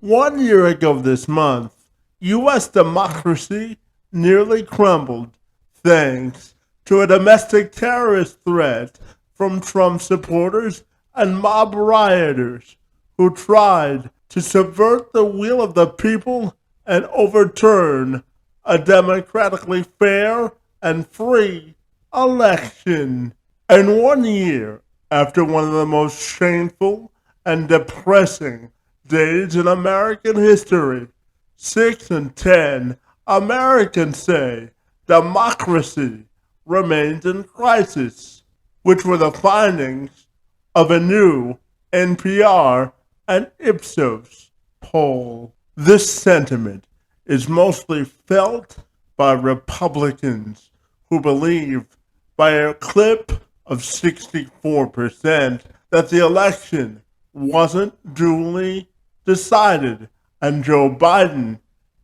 1 year ago this month, U.S. democracy nearly crumbled thanks to a domestic terrorist threat from Trump supporters and mob rioters who tried to subvert the will of the people and overturn a democratically fair and free election. And 1 year after one of the most shameful and depressing days in American history, 6 in 10 Americans say democracy remains in crisis, which were the findings of a new NPR and Ipsos poll. This sentiment is mostly felt by Republicans who believe by a clip of 64% that the election wasn't duly decided and Joe Biden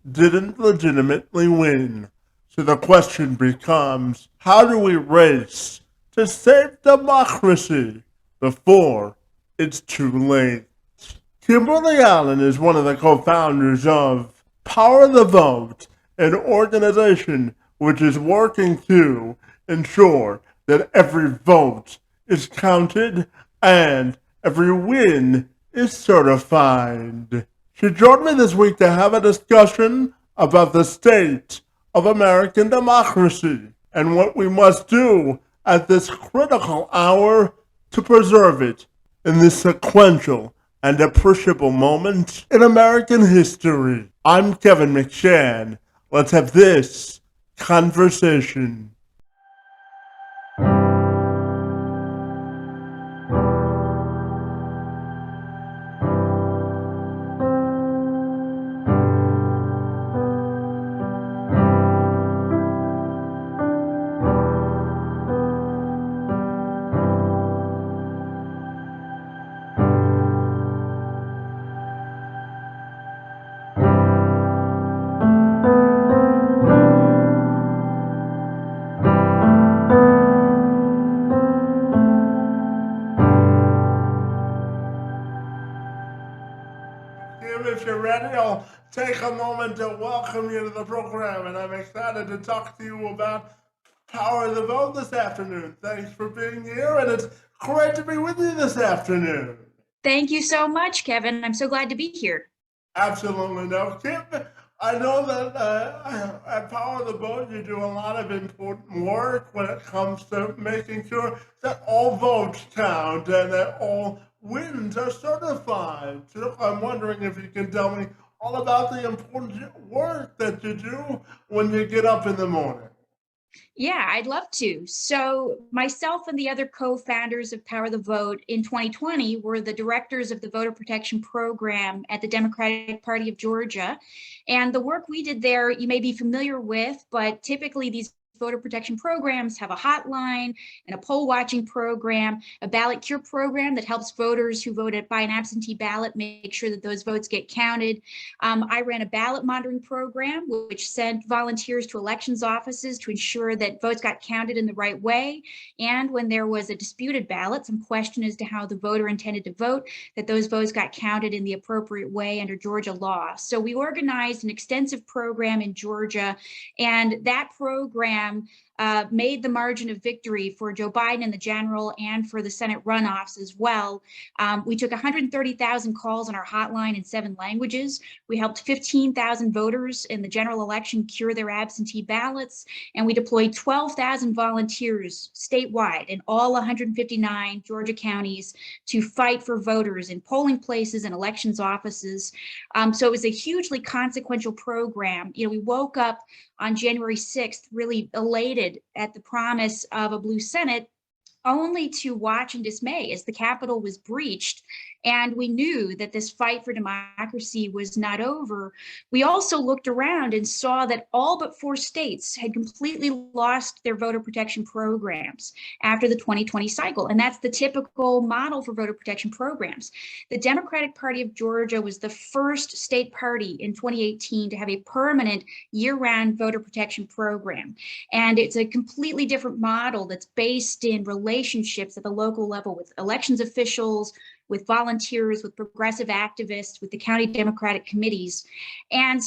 didn't legitimately win. So the question becomes, how do we race to save democracy before it's too late? Kimberley Allen is one of the co-founders of Power the Vote, an organization which is working to ensure that every vote is counted and every win is certified. She joined me this week to have a discussion about the state of American democracy and what we must do at this critical hour to preserve it in this sequential and appreciable moment in American history. I'm Kevin McShann. Let's have this conversation. If you're ready, I'll take a moment to welcome you to the program, and I'm excited to talk to you about Power of the Vote this afternoon. Thanks for being here, and it's great to be with you this afternoon. Thank you so much, Kevin. I'm so glad to be here. Absolutely. Now, Kim, I know that at Power of the Vote, you do a lot of important work when it comes to making sure that all votes count and that all wins are certified. So I'm wondering if you can tell me all about the important work that you do when you get up in the morning. Yeah, I'd love to. So, myself and the other co founders of Power the Vote in 2020 were the directors of the voter protection program at the Democratic Party of Georgia. And the work we did there, you may be familiar with, but typically these voter protection programs have a hotline and a poll watching program, a ballot cure program that helps voters who voted by an absentee ballot make sure that those votes get counted. I ran a ballot monitoring program, which sent volunteers to elections offices to ensure that votes got counted in the right way. And when there was a disputed ballot, some question as to how the voter intended to vote, that those votes got counted in the appropriate way under Georgia law. So we organized an extensive program in Georgia, and that program made the margin of victory for Joe Biden in the general and for the Senate runoffs as well. We took 130,000 calls on our hotline in 7 languages. We helped 15,000 voters in the general election cure their absentee ballots, and we deployed 12,000 volunteers statewide in all 159 Georgia counties to fight for voters in polling places and elections offices. So it was a hugely consequential program. We woke up on January 6th really elated at the promise of a blue Senate, only to watch in dismay as the Capitol was breached. And we knew that this fight for democracy was not over. We also looked around and saw that all but 4 states had completely lost their voter protection programs after the 2020 cycle. And that's the typical model for voter protection programs. The Democratic Party of Georgia was the first state party in 2018 to have a permanent year-round voter protection program. And it's a completely different model that's based in relationships at the local level with elections officials, with volunteers, with progressive activists, with the county Democratic committees. And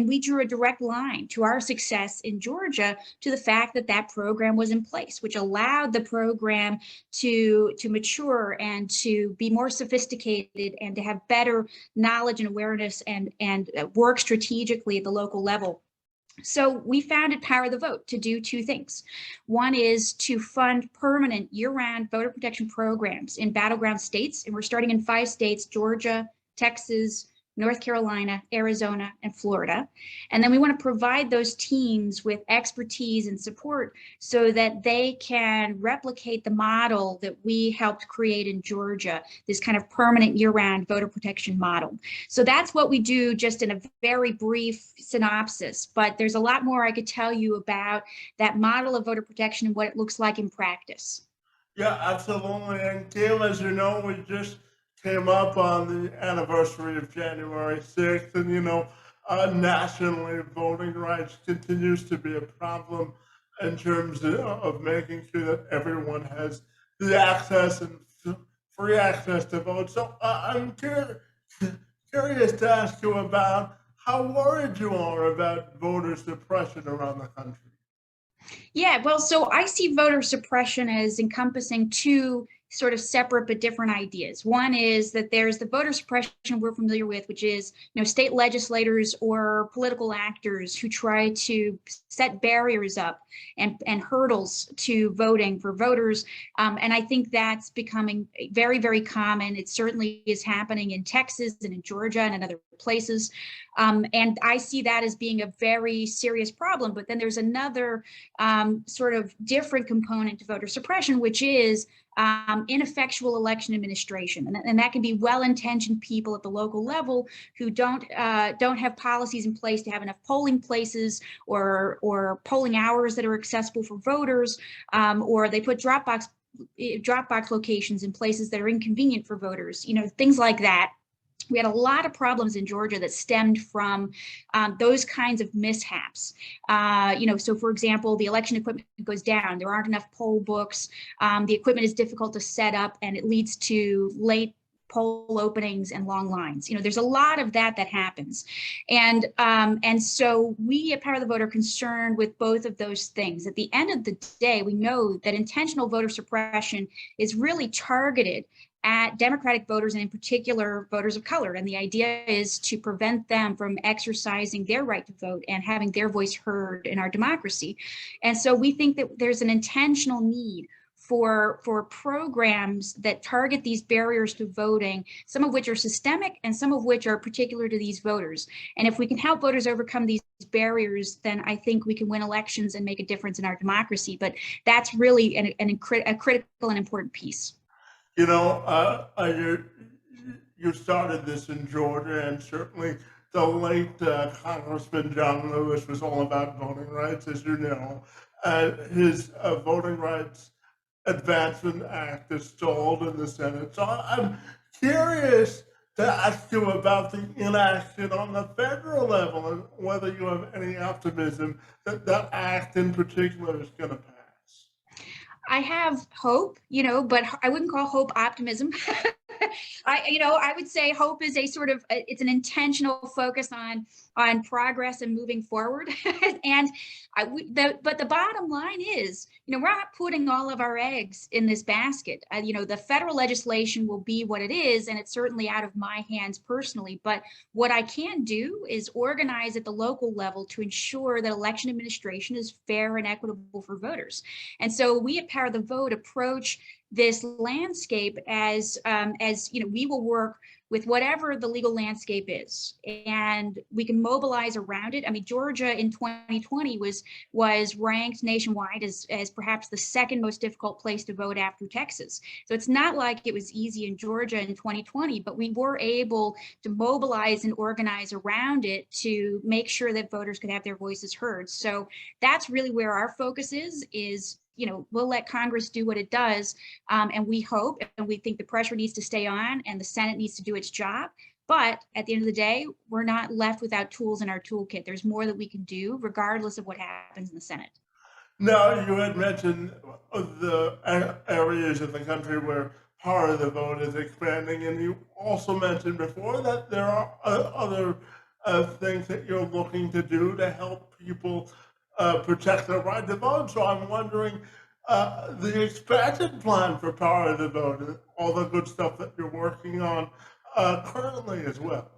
we drew a direct line to our success in Georgia to the fact that that program was in place, which allowed the program to mature and to be more sophisticated and to have better knowledge and awareness and work strategically at the local level. So we founded Power the Vote to do two things. One is to fund permanent year-round voter protection programs in battleground states, and we're starting in 5 states: Georgia, Texas, North Carolina, Arizona, and Florida. And then we want to provide those teams with expertise and support so that they can replicate the model that we helped create in Georgia, this kind of permanent year-round voter protection model. So that's what we do, just in a very brief synopsis, but there's a lot more I could tell you about that model of voter protection and what it looks like in practice. Yeah, absolutely. And Gail, as you know, we just came up on the anniversary of January 6th, and nationally, voting rights continues to be a problem in terms of making sure that everyone has the access and free access to vote. So I'm curious to ask you about how worried you are about voter suppression around the country. Yeah, well, so I see voter suppression as encompassing two sort of separate but different ideas. One is that there's the voter suppression we're familiar with, which is, state legislators or political actors who try to set barriers up and hurdles to voting for voters. And I think that's becoming very, very common. It certainly is happening in Texas and in Georgia and in other places. And I see that as being a very serious problem. But then there's another sort of different component to voter suppression, which is ineffectual election administration, and that can be well-intentioned people at the local level who don't have policies in place to have enough polling places or polling hours that are accessible for voters, or they put Dropbox locations in places that are inconvenient for voters. Things like that. We had a lot of problems in Georgia that stemmed from those kinds of mishaps. So for example, the election equipment goes down, there aren't enough poll books, the equipment is difficult to set up, and it leads to late poll openings and long lines. There's a lot of that happens. And so we at Power of the Vote are concerned with both of those things. At the end of the day, we know that intentional voter suppression is really targeted at Democratic voters, and in particular voters of color. And the idea is to prevent them from exercising their right to vote and having their voice heard in our democracy. And so we think that there's an intentional need for programs that target these barriers to voting, some of which are systemic and some of which are particular to these voters. And if we can help voters overcome these barriers, then I think we can win elections and make a difference in our democracy. But that's really a critical and important piece. You started this in Georgia, and certainly the late Congressman John Lewis was all about voting rights, as you know. His Voting Rights Advancement Act is stalled in the Senate. So I'm curious to ask you about the inaction on the federal level and whether you have any optimism that that act in particular is going to pass. I have hope, but I wouldn't call hope optimism. I would say hope is it's an intentional focus on progress and moving forward. And but the bottom line is, we're not putting all of our eggs in this basket. The federal legislation will be what it is, and it's certainly out of my hands personally. But what I can do is organize at the local level to ensure that election administration is fair and equitable for voters. And so we at Power of the Vote approach this landscape as we will work with whatever the legal landscape is, and we can mobilize around it. I mean, Georgia in 2020 was ranked nationwide as perhaps the second most difficult place to vote after Texas. So it's not like it was easy in Georgia in 2020, but we were able to mobilize and organize around it to make sure that voters could have their voices heard. So that's really where our focus is we'll let Congress do what it does, and we hope and we think the pressure needs to stay on and the Senate needs to do its job. But at the end of the day, we're not left without tools in our toolkit. There's more that we can do regardless of what happens in the Senate. Now, you had mentioned the areas of the country where power of the vote is expanding. And you also mentioned before that there are other things that you're looking to do to help people protect their right to vote. So I'm wondering the expansion plan for power of the vote, and all the good stuff that you're working on currently as well.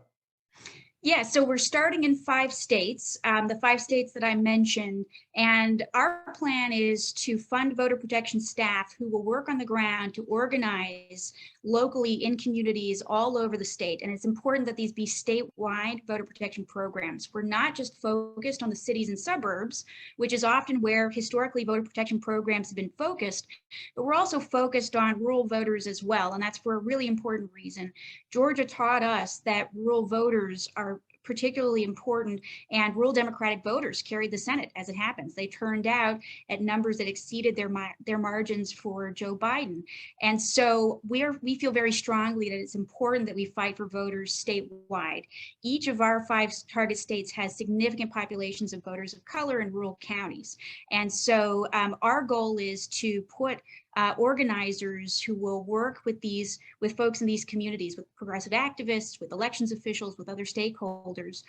Yeah, so we're starting in 5 states, the 5 states that I mentioned, and our plan is to fund voter protection staff who will work on the ground to organize locally in communities all over the state. And it's important that these be statewide voter protection programs. We're not just focused on the cities and suburbs, which is often where historically voter protection programs have been focused, but we're also focused on rural voters as well. And that's for a really important reason. Georgia taught us that rural voters are particularly important, and rural Democratic voters carried the Senate as it happens. They turned out at numbers that exceeded their margins for Joe Biden. And so we feel very strongly that it's important that we fight for voters statewide. Each of our 5 target states has significant populations of voters of color in rural counties. And so our goal is to put organizers who will work with folks in these communities, with progressive activists, with elections officials, with other stakeholders,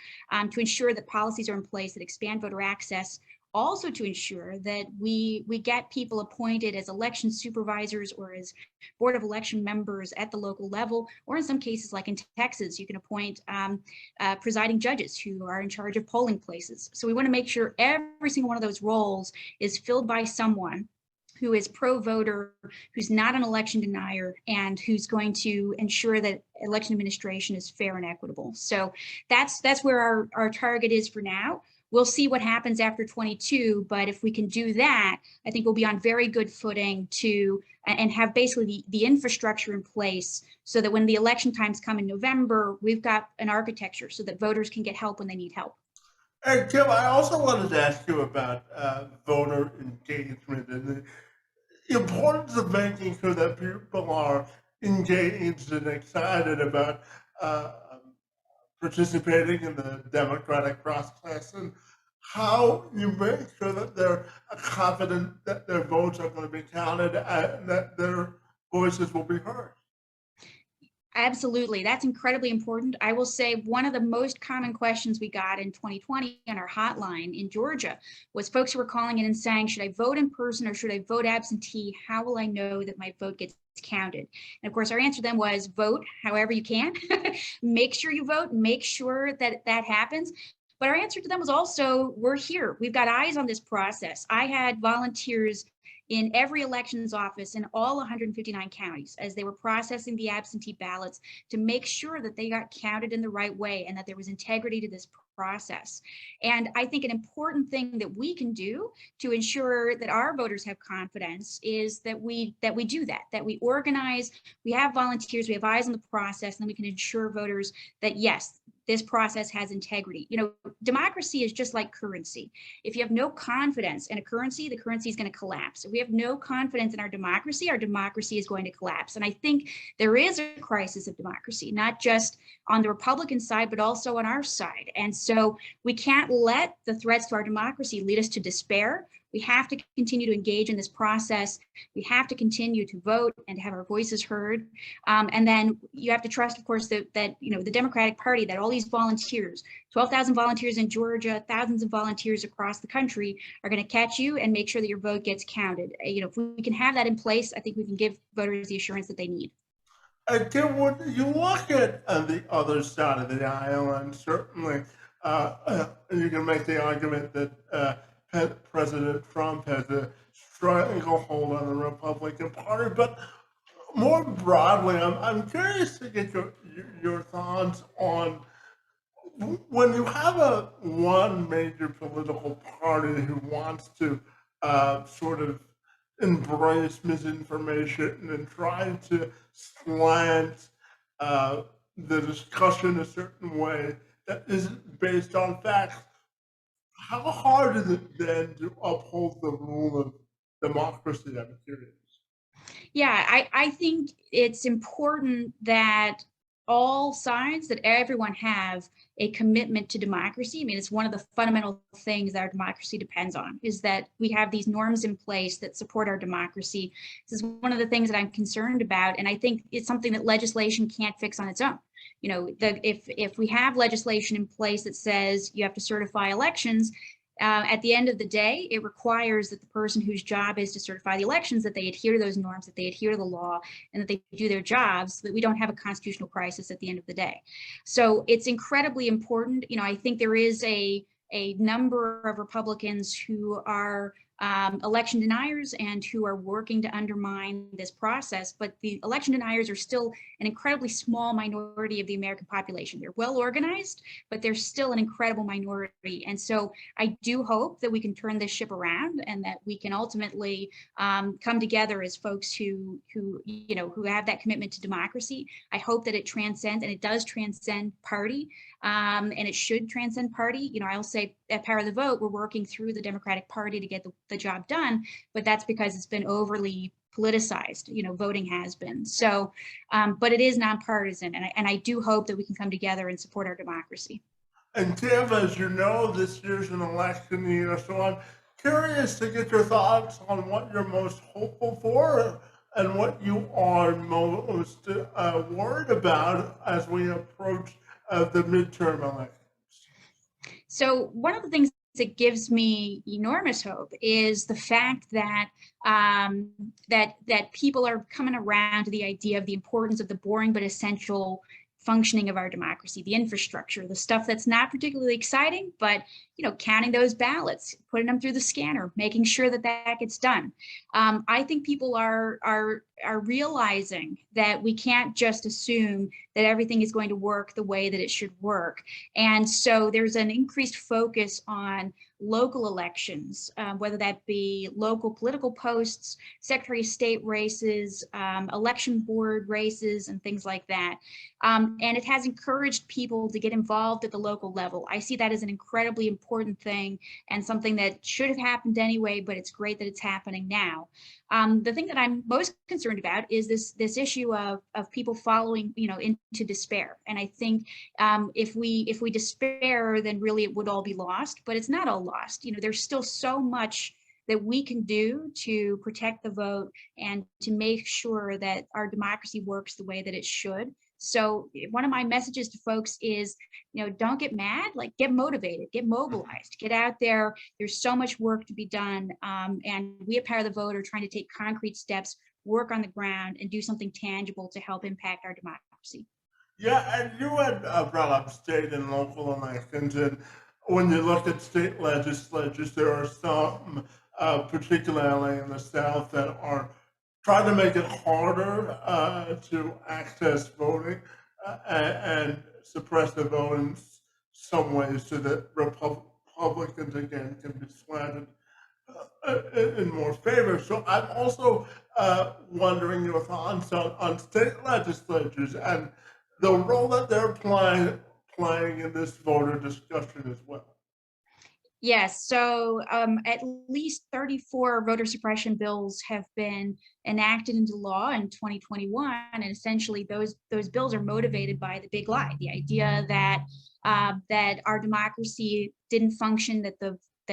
to ensure that policies are in place that expand voter access. Also to ensure that we get people appointed as election supervisors or as board of election members at the local level, or in some cases, like in Texas, you can appoint presiding judges who are in charge of polling places. So we want to make sure every single one of those roles is filled by someone who is pro-voter, who's not an election denier, and who's going to ensure that election administration is fair and equitable. So that's where our target is for now. We'll see what happens after 22, but if we can do that, I think we'll be on very good footing to and have basically the infrastructure in place so that when the election times come in November, we've got an architecture so that voters can get help when they need help. And Kim, I also wanted to ask you about voter engagement and the importance of making sure that people are engaged and excited about participating in the democratic process, and how you make sure that they're confident that their votes are going to be counted and that their voices will be heard. Absolutely. That's incredibly important. I will say one of the most common questions we got in 2020 on our hotline in Georgia was folks who were calling in and saying, should I vote in person or should I vote absentee? How will I know that my vote gets counted? And of course, our answer then was vote however you can. Make sure you vote, make sure that that happens. But our answer to them was also, we're here. We've got eyes on this process. I had volunteers in every elections office in all 159 counties as they were processing the absentee ballots to make sure that they got counted in the right way and that there was integrity to this process. And I think an important thing that we can do to ensure that our voters have confidence is that we do that we organize, we have volunteers, we have eyes on the process, and then we can ensure voters that yes, this process has integrity. You know, democracy is just like currency. If you have no confidence in a currency, the currency is going to collapse. If we have no confidence in our democracy is going to collapse. And I think there is a crisis of democracy, not just on the Republican side, but also on our side. And so we can't let the threats to our democracy lead us to despair. We have to continue to engage in this process. We have to continue to vote and to have our voices heard. And then you have to trust, of course, that you know the Democratic Party, that all these volunteers, 12,000 volunteers in Georgia, thousands of volunteers across the country, are going to catch you and make sure that your vote gets counted. You know, if we can have that in place, I think we can give voters the assurance that they need. Again, when you look at the other side of the aisle, and certainly you can make the argument that President Trump has a stranglehold on the Republican Party, but more broadly, I'm curious to get your thoughts on when you have one major political party who wants to sort of embrace misinformation and try to slant the discussion a certain way that isn't based on facts. How hard is it then to uphold the rule of democracy? I'm curious. Yeah, I think it's important that all sides, that everyone have a commitment to democracy. I mean, it's one of the fundamental things that our democracy depends on, is that we have these norms in place that support our democracy. This is one of the things that I'm concerned about, and I think it's something that legislation can't fix on its own. You know, if we have legislation in place that says you have to certify elections, at the end of the day, it requires that the person whose job is to certify the elections, that they adhere to those norms, that they adhere to the law, and that they do their jobs, so that we don't have a constitutional crisis at the end of the day. So it's incredibly important. You know, I think there is a number of Republicans who are election deniers and who are working to undermine this process, but the election deniers are still an incredibly small minority of the American population. They're well organized, but they're still an incredible minority. And so I do hope that we can turn this ship around and that we can ultimately come together as folks who have that commitment to democracy. I hope that it transcends, and it does transcend party, and it should transcend party. You know, I'll say at Power of the Vote, we're working through the Democratic Party to get the job done, but that's because it's been overly politicized. You know, voting has been. So, but it is nonpartisan, and I do hope that we can come together and support our democracy. And Tim, as you know, this year's an election year, so I'm curious to get your thoughts on what you're most hopeful for and what you are most worried about as we approach the midterm elections. So one of the things that gives me enormous hope is the fact that that people are coming around to the idea of the importance of the boring but essential functioning of our democracy, the infrastructure, the stuff that's not particularly exciting, but you know, counting those ballots, putting them through the scanner, making sure that that gets done. I think people are realizing that we can't just assume that everything is going to work the way that it should work. And so there's an increased focus on local elections, whether that be local political posts, Secretary of State races, election board races, and things like that. And it has encouraged people to get involved at the local level. I see that as an incredibly important thing and something that should have happened anyway, but it's great that it's happening now. The thing that I'm most concerned about is this issue of people following, you know, into despair. And I think if we despair, then really it would all be lost. But it's not all lost. You know, there's still so much that we can do to protect the vote and to make sure that our democracy works the way that it should. So one of my messages to folks is, you know, don't get mad, like get motivated, get mobilized, get out there. There's so much work to be done. And we at Power of the Vote are trying to take concrete steps, work on the ground, and do something tangible to help impact our democracy. Yeah, and you had brought up state and local elections, and when you look at state legislatures, there are some, particularly in the South, that are trying to make it harder to access voting and suppress the vote in some ways so that Republicans, again, can be slanted in more favor. So I'm also wondering your thoughts on state legislatures and the role that they're playing in this voter discussion as well. Yes, so at least 34 voter suppression bills have been enacted into law in 2021, and essentially those bills are motivated by the big lie, the idea that that our democracy didn't function, that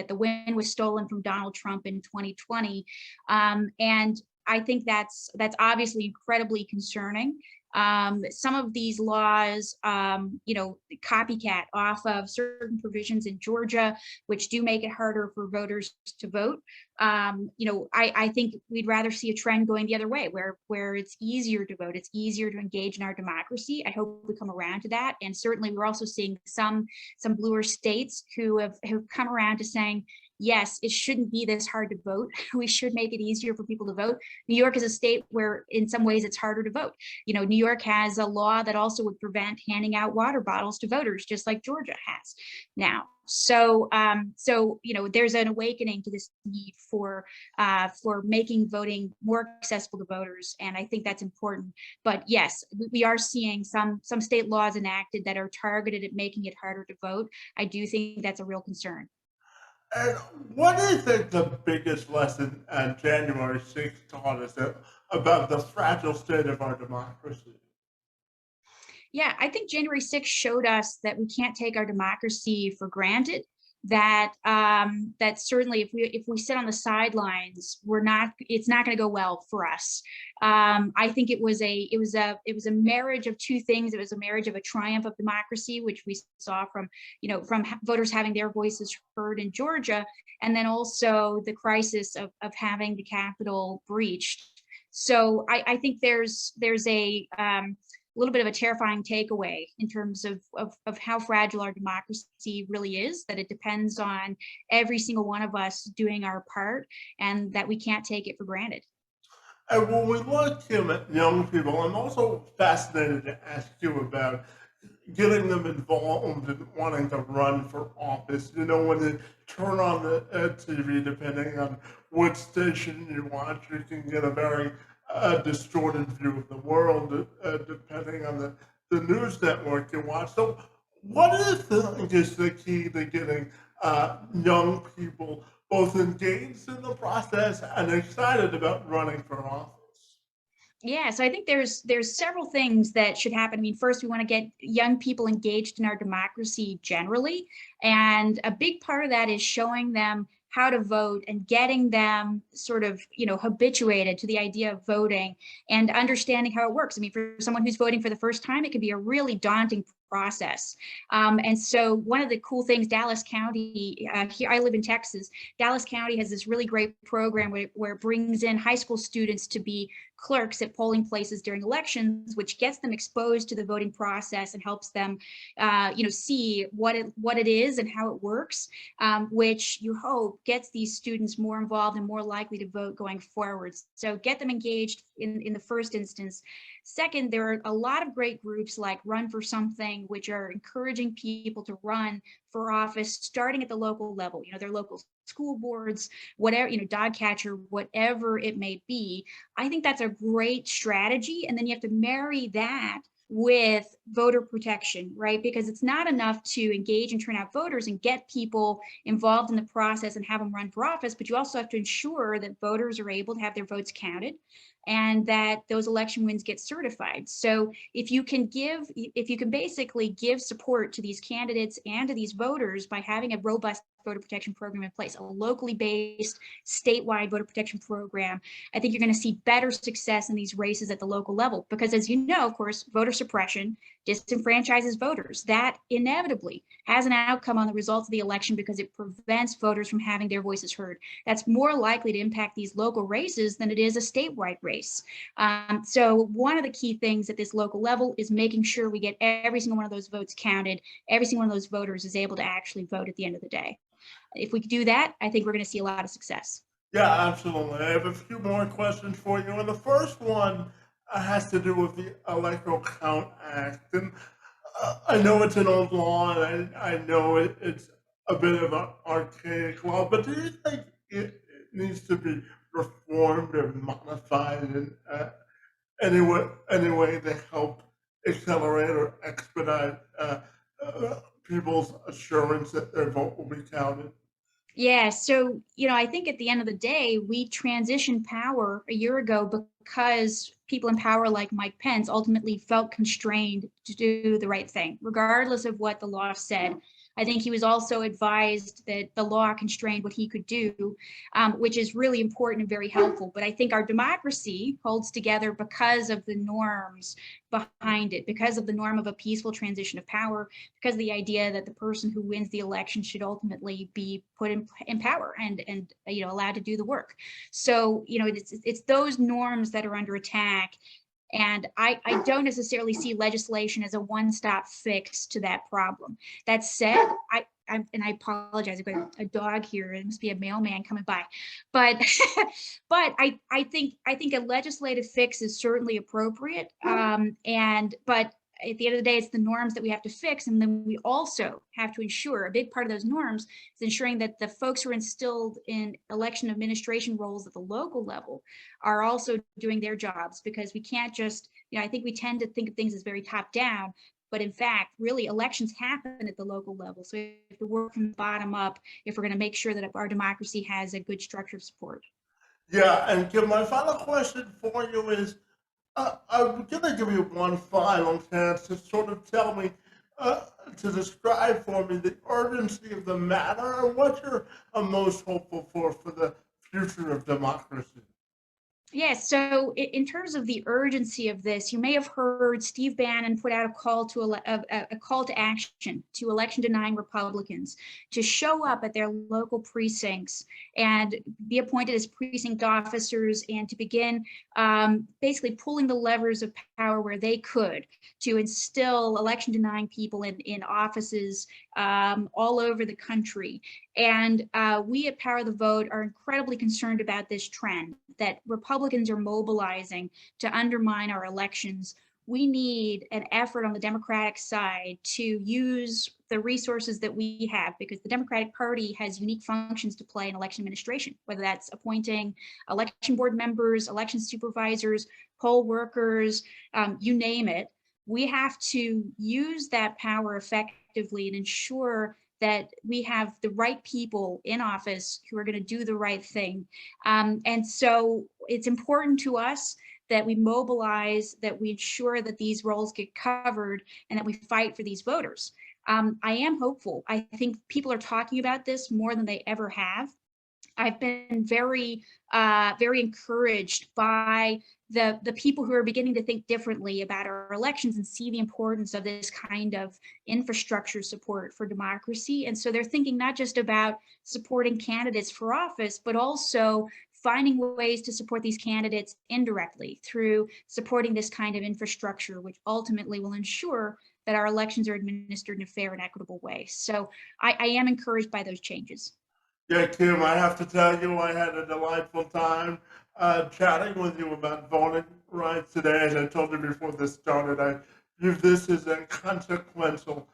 the win was stolen from Donald Trump in 2020, and I think that's obviously incredibly concerning. Some of these laws, you know, copycat off of certain provisions in Georgia, which do make it harder for voters to vote. You know, I think we'd rather see a trend going the other way, where it's easier to vote, it's easier to engage in our democracy. I hope we come around to that. And certainly, we're also seeing some bluer states who have come around to saying, yes, it shouldn't be this hard to vote. We should make it easier for people to vote. New York is a state where in some ways it's harder to vote. You know, New York has a law that also would prevent handing out water bottles to voters, just like Georgia has now. So, you know, there's an awakening to this need for making voting more accessible to voters, and I think that's important. But yes, we are seeing some state laws enacted that are targeted at making it harder to vote. I do think that's a real concern. And what do you think the biggest lesson on January 6th taught us about the fragile state of our democracy? Yeah, I think January 6th showed us that we can't take our democracy for granted. That certainly if we sit on the sidelines, we're not it's not going to go well for us. I think it was a marriage of two things. It was a marriage of a triumph of democracy, which we saw from voters having their voices heard in Georgia, and then also the crisis of having the Capitol breached. So I think there's a little bit of a terrifying takeaway in terms of how fragile our democracy really is, that it depends on every single one of us doing our part, and that we can't take it for granted. And when we look, Kim, at young people, I'm also fascinated to ask you about getting them involved in wanting to run for office. You know, when you turn on the TV, depending on which station you watch, you can get a very distorted view of the world, depending on the news network you watch. So, what do you think is the key to getting young people both engaged in the process and excited about running for office? Yeah, so I think there's several things that should happen. I mean, first, we want to get young people engaged in our democracy generally, and a big part of that is showing them how to vote and getting them sort of, habituated to the idea of voting and understanding how it works. I mean, for someone who's voting for the first time, it can be a really daunting process. And so one of the cool things, Dallas County, here I live in Texas, Dallas County has this really great program where it brings in high school students to be clerks at polling places during elections, which gets them exposed to the voting process and helps them, see what it is and how it works, which you hope gets these students more involved and more likely to vote going forward. So get them engaged in the first instance. Second, there are a lot of great groups like Run for Something, which are encouraging people to run for office, starting at the local level, their local school boards, whatever, dog catcher, whatever it may be. I think that's a great strategy. And then you have to marry that with voter protection, right? Because it's not enough to engage and turn out voters and get people involved in the process and have them run for office, but you also have to ensure that voters are able to have their votes counted and that those election wins get certified. So if you can basically give support to these candidates and to these voters by having a robust voter protection program in place, a locally based statewide voter protection program, I think you're going to see better success in these races at the local level. Because as you know, of course, voter suppression disenfranchises voters. That inevitably has an outcome on the results of the election because it prevents voters from having their voices heard. That's more likely to impact these local races than it is a statewide race. So one of the key things at this local level is making sure we get every single one of those votes counted. Every single one of those voters is able to actually vote at the end of the day. If we do that, I think we're going to see a lot of success. Yeah, absolutely. I have a few more questions for you. And the first one has to do with the Electoral Count Act. And I know it's an old law, and I know it's a bit of an archaic law, but do you think it needs to be reformed or modified in any way to help accelerate or expedite people's assurance that their vote will be counted? Yeah, so I think at the end of the day, we transitioned power a year ago because people in power like Mike Pence ultimately felt constrained to do the right thing, regardless of what the law said. I think he was also advised that the law constrained what he could do, which is really important and very helpful. But I think our democracy holds together because of the norms behind it, because of the norm of a peaceful transition of power, because of the idea that the person who wins the election should ultimately be put in power and allowed to do the work. So it's those norms that are under attack, and I don't necessarily see legislation as a one-stop fix to that problem. That said, and I apologize, I've got a dog here. It must be a mailman coming by, but but I think a legislative fix is certainly appropriate. But at the end of the day, it's the norms that we have to fix, and then we also have to ensure a big part of those norms is ensuring that the folks who are instilled in election administration roles at the local level are also doing their jobs, because we can't just, I think we tend to think of things as very top down, but in fact, really elections happen at the local level. So we have to work from the bottom up if we're going to make sure that our democracy has a good structure of support. Yeah, and Kim, my final question for you is I'm gonna give you one final chance to sort of tell me, uh, to describe for me the urgency of the matter and what you're most hopeful for the future of democracy. Yes, so in terms of the urgency of this, you may have heard Steve Bannon put out a call to a call to action to election denying Republicans to show up at their local precincts and be appointed as precinct officers and to begin basically pulling the levers of power where they could to instill election denying people in offices all over the country. And we at Power the Vote are incredibly concerned about this trend that Republicans are mobilizing to undermine our elections. We need an effort on the Democratic side to use the resources that we have because the Democratic Party has unique functions to play in election administration, whether that's appointing election board members, election supervisors, poll workers, you name it. We have to use that power effectively and ensure that we have the right people in office who are going to do the right thing. And so it's important to us that we mobilize, that we ensure that these roles get covered, and that we fight for these voters. I am hopeful. I think people are talking about this more than they ever have. I've been very encouraged by the people who are beginning to think differently about our elections and see the importance of this kind of infrastructure support for democracy. And so they're thinking not just about supporting candidates for office, but also finding ways to support these candidates indirectly through supporting this kind of infrastructure, which ultimately will ensure that our elections are administered in a fair and equitable way. So I am encouraged by those changes. Yeah, Kim, I have to tell you, I had a delightful time chatting with you about voting rights today. As I told you before this started, I view this as a consequential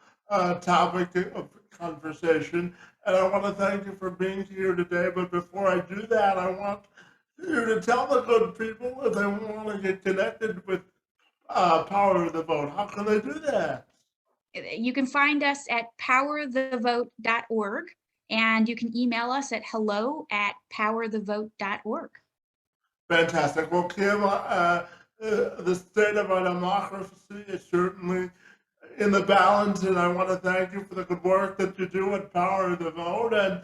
topic of conversation. And I want to thank you for being here today. But before I do that, I want you to tell the good people if they want to get connected with Power of the Vote. How can they do that? You can find us at powerthevote.org, and you can email us at hello@powerthevote.org. Fantastic. Well, Kim, the state of our democracy is certainly in the balance, and I want to thank you for the good work that you do at Power of the Vote and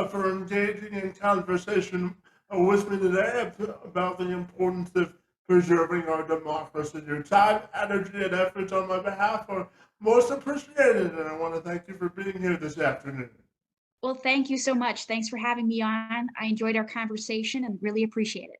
for engaging in conversation with me today about the importance of preserving our democracy. Your time, energy, and efforts on my behalf are most appreciated, and I want to thank you for being here this afternoon. Well, thank you so much. Thanks for having me on. I enjoyed our conversation and really appreciate it.